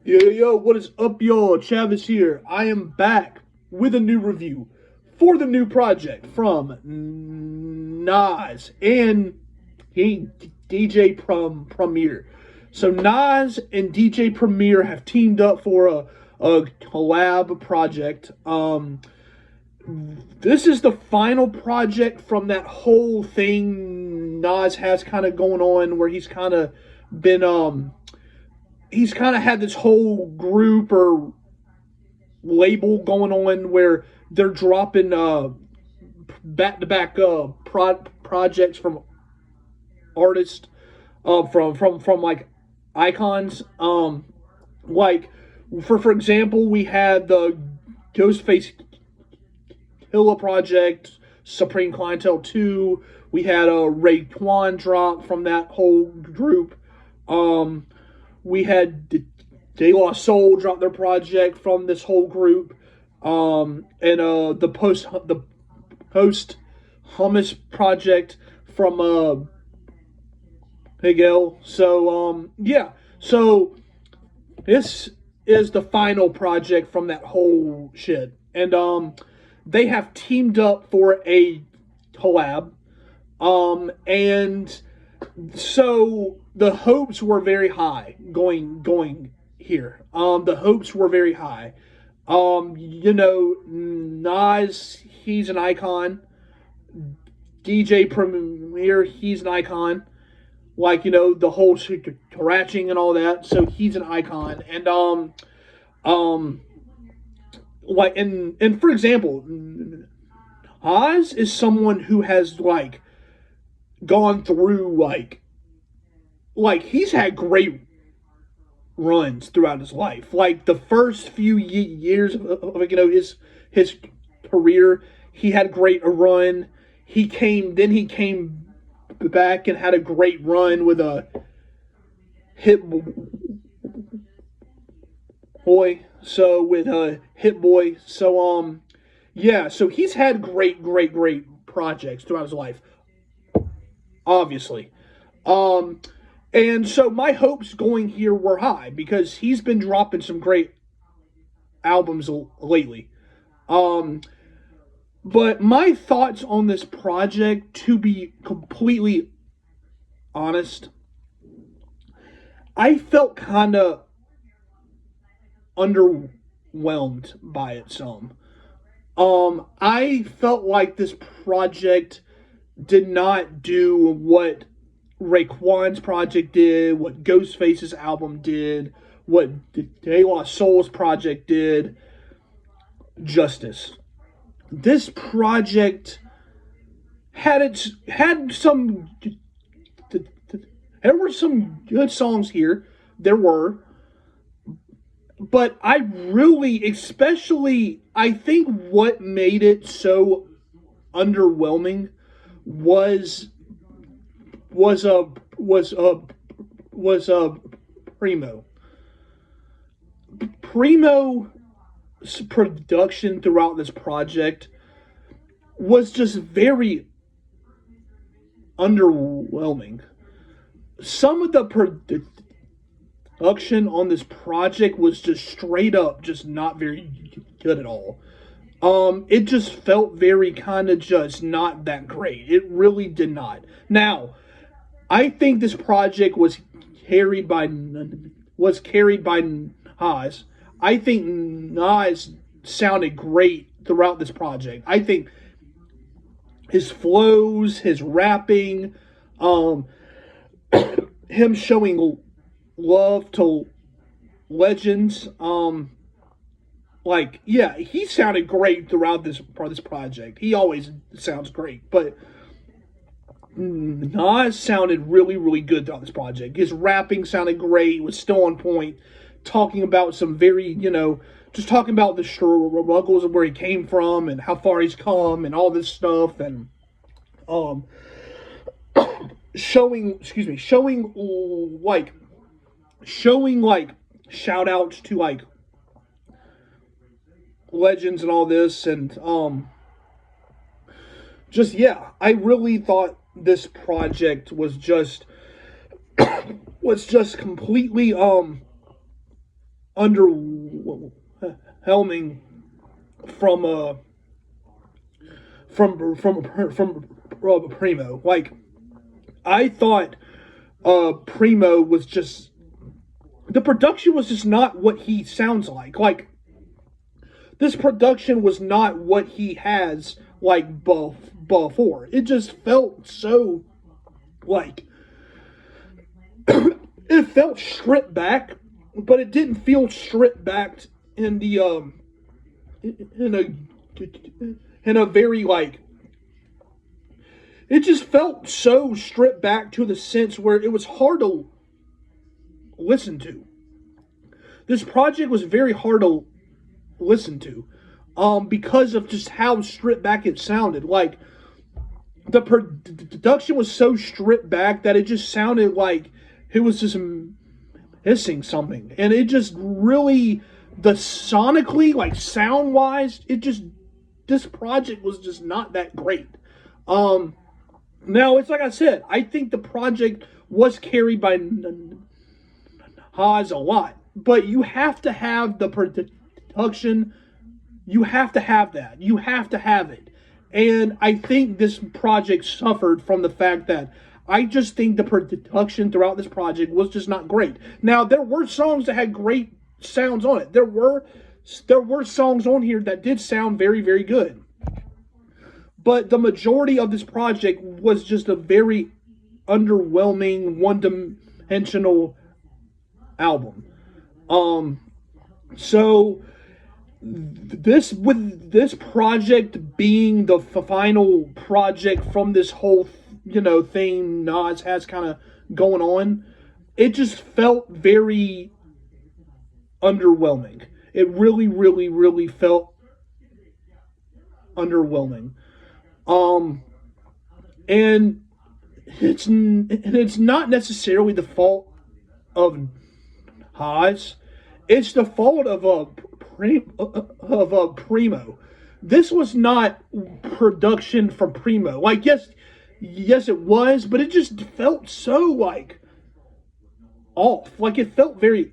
Yo, what is up, y'all? Chavis here. I am back with a new review for the new project from Nas and DJ Premier. So Nas and DJ Premier have teamed up for a collab project. This is the final project from that whole thing Nas has kind of going on, where he's kind of been he's kind of had this whole group or label going on where they're dropping back-to-back projects from artists, from like icons. Like for example, we had the Ghostface Killa project, Supreme Clientele 2. We had a Raekwon drop from that whole group. We had De La Soul drop their project from this whole group, and the post hummus project from Miguel. So yeah, so this is the final project from that whole shit, and they have teamed up for a collab, and so the hopes were very high going here. The hopes were very high. Nas, he's an icon. DJ Premier, he's an icon. Like, the whole scratching and all that. So he's an icon. And like, and for example, Nas is someone who has gone through like he's had great runs throughout his life. Like the first few years of his career, he had a great run. He came back and had a great run with a Hit Boy. So with a Hit Boy. So yeah. So he's had great projects throughout his life. Obviously. And so my hopes going here were high because he's been dropping some great albums lately. But my thoughts on this project, to be completely honest, I felt kind of underwhelmed by it some. I felt like this project did not do what Raekwon's project did, what Ghostface's album did, what De La Soul's project did justice. This project had some. There were some good songs here. There were. But I really, especially, I think what made it so underwhelming was Preemo. Preemo's production throughout this project was just very underwhelming. Some of the production on this project was just straight up just not very good at all. It just felt very kind of just not that great. It really did not. Now, I think this project was carried by Nas. I think Nas sounded great throughout this project. I think his flows, his rapping, him showing love to legends, yeah, he sounded great throughout this project. He always sounds great, but Nas sounded really good throughout this project. His rapping sounded great, was still on point, talking about some very, just talking about the struggles of where he came from and how far he's come and all this stuff, and showing shout outs to legends and all this, and just, yeah, I really thought this project was just completely underwhelming from Preemo. Like, I thought Preemo was just, the production was just not what he sounds like. Like, this production was not what he has like before. It just felt so like it felt stripped back, but it didn't feel stripped back in the in a very like, it just felt so stripped back to the sense where it was hard to listen to. This project was very hard to listen to, because of just how stripped back it sounded. Like, the production was so stripped back that it just sounded like it was just missing something, and it just really, the sonically, like sound wise, it just, this project was just not that great. Now, it's like I said, I think the project was carried by Nas a lot, but you have to have the production. You have to have that. You have to have it. And I think this project suffered from the fact that I just think the production throughout this project was just not great. Now, there were songs that had great sounds on it. There were songs on here that did sound very, very good. But the majority of this project was just a very underwhelming, one-dimensional album. So this, with this project being the final project from this whole, thing Nas has kind of going on, it just felt very underwhelming. It really, really, really felt underwhelming. And it's not necessarily the fault of Haas. It's the fault of Preemo. This was not production from Preemo. Like, yes, it was, but it just felt so like off. Like, it felt very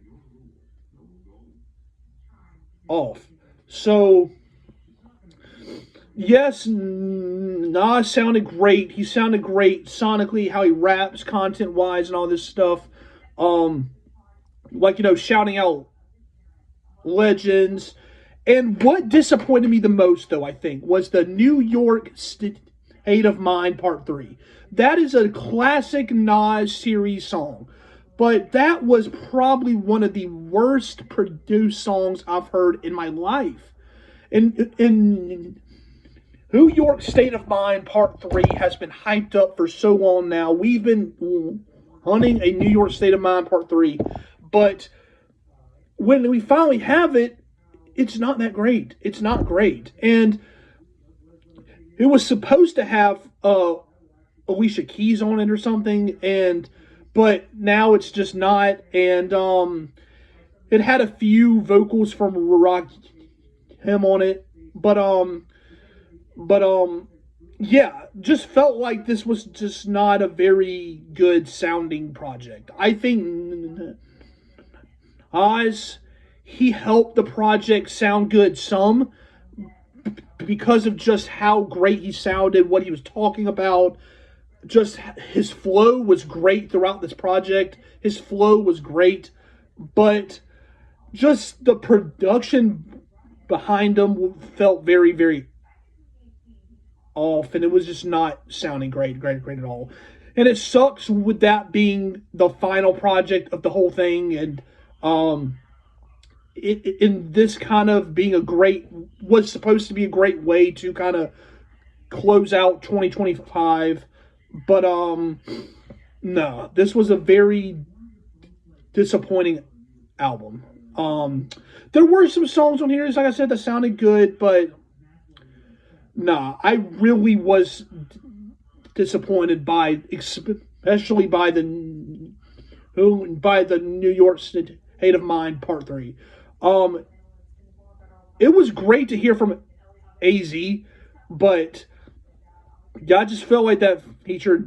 off. So, yes, Nas sounded great. He sounded great sonically, how he raps, content-wise, and all this stuff. Shouting out legends. And what disappointed me the most, though, I think, was the New York State of Mind Part 3. That is a classic Nas series song. But that was probably one of the worst produced songs I've heard in my life. In New York State of Mind Part 3 has been hyped up for so long now. We've been hunting a New York State of Mind Part 3. But when we finally have it, it's not that great. It's not great. And it was supposed to have Alicia Keys on it or something, but now it's just not. And it had a few vocals from Rakim on it, but yeah, just felt like this was just not a very good sounding project. I think Oz, he helped the project sound good some because of just how great he sounded, what he was talking about. Just his flow was great throughout this project. His flow was great, but just the production behind him felt very, very off, and it was just not sounding great at all. And it sucks with that being the final project of the whole thing, and in this kind of being was supposed to be a great way to kind of close out 2025, but no, this was a very disappointing album. There were some songs on here, like I said, that sounded good, but nah, I really was disappointed especially by the New York State of Mind Part 3. It was great to hear from AZ, but yeah, I just felt like that feature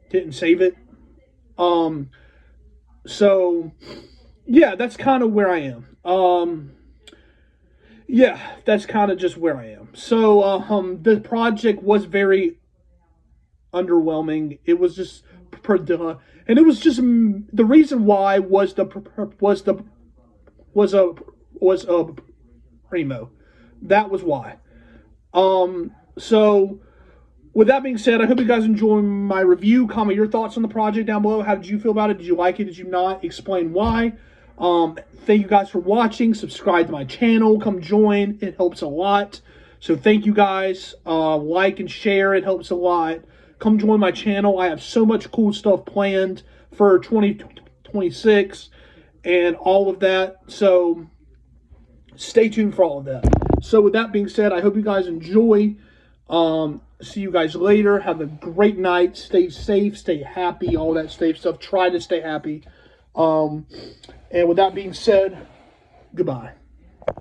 didn't save it. So yeah, that's kind of where I am. Yeah, that's kind of just where I am. So the project was very underwhelming. It was just and it was just the reason why was a was a Preemo. That was why. So with that being said, I hope you guys enjoy my review. Comment your thoughts on the project down below. How did you feel about it? Did you like it? Did you not? Explain why. Thank you guys for watching. Subscribe to my channel. Come join. It helps a lot. So thank you guys. Like and share. It helps a lot. Come join my channel. I have so much cool stuff planned for 2026 and all of that. So stay tuned for all of that. So with that being said, I hope you guys enjoy. See you guys later. Have a great night. Stay safe. Stay happy. All that safe stuff. Try to stay happy. And with that being said, goodbye.